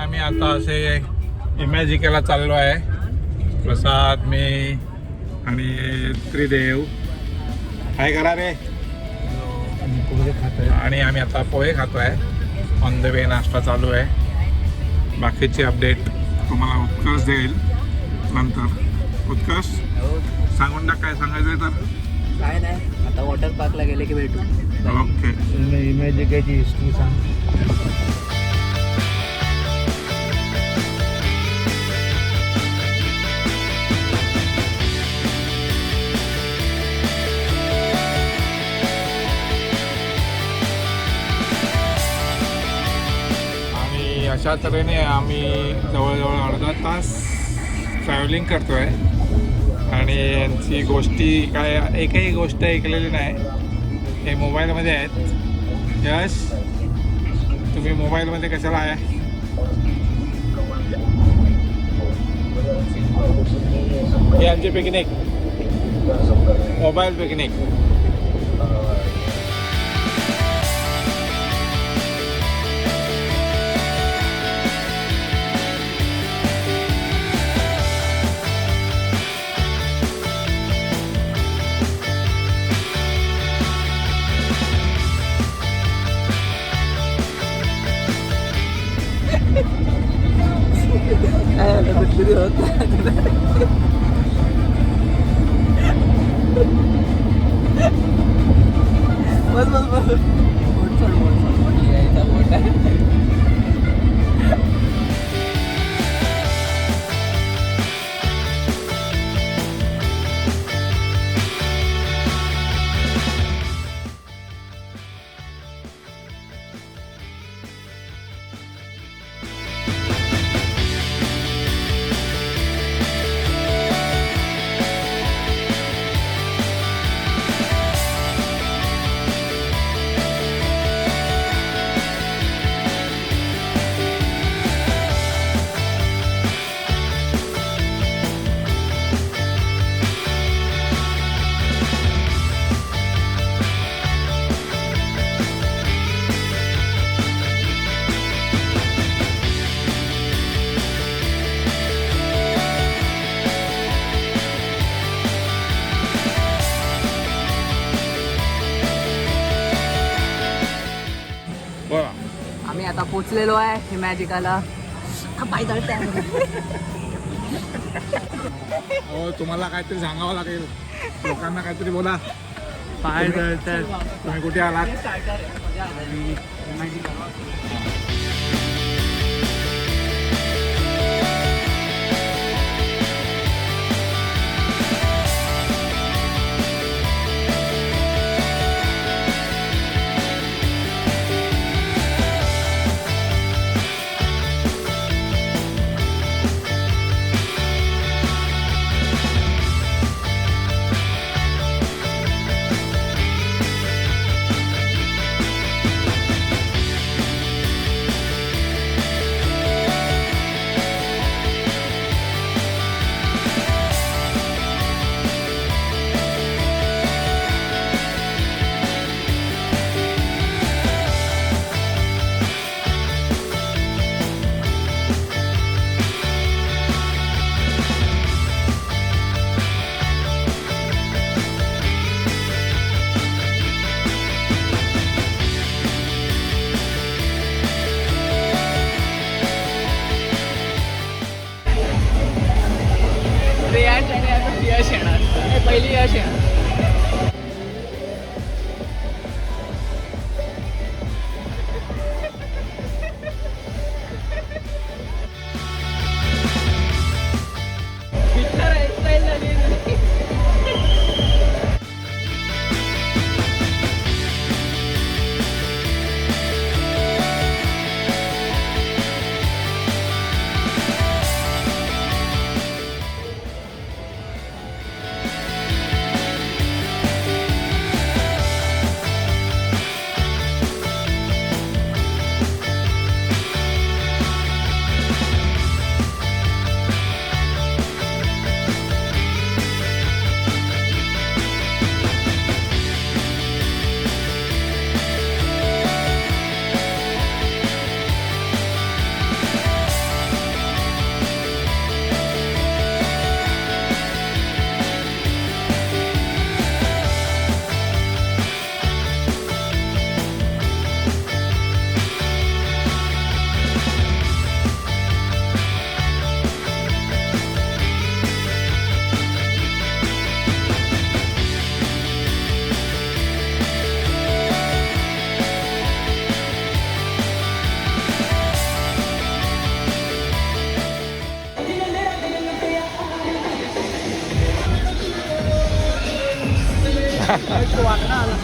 आम्ही आता असे इमॅजिकेला चाललो आहे. प्रसाद, मी आणि त्रिदेव काय करा रे. आणि आम्ही आता पोहे खातो आहे. ऑन द वे नाश्ता चालू आहे. बाकीची अपडेट तुम्हाला उत्कर्ष देईल नंतर. उत्कर्ष सांगून टाक काय सांगायचं आहे तर. काय नाही, आता वॉटर पार्कला गेले की भेटू. ओके. इमॅजिकेची हिस्ट्री सांग. आणि अशा तऱ्हेने आम्ही जवळजवळ अर्धा तास ट्रॅव्हलिंग करतो आहे. आणि यांची गोष्टी काय एकही गोष्ट ऐकलेली नाही. हे मोबाईलमध्ये आहेत. यश, तुम्ही मोबाईलमध्ये कशाला आहे? हे आमची पिकनिक, मोबाईल पिकनिक. बस बस बस बोट सोड यायचा बोट आहे. बोला. आम्ही आता पोचलेलो आहे इमॅजिकाला. पाय तळते हो, तुम्हाला काहीतरी सांगावं लागेल. लोकांना काहीतरी बोला. पाय जळतात. तुम्ही कुठे आलात? यश आणि आता यश येणार. पहिली यश येणार. वाकडा आला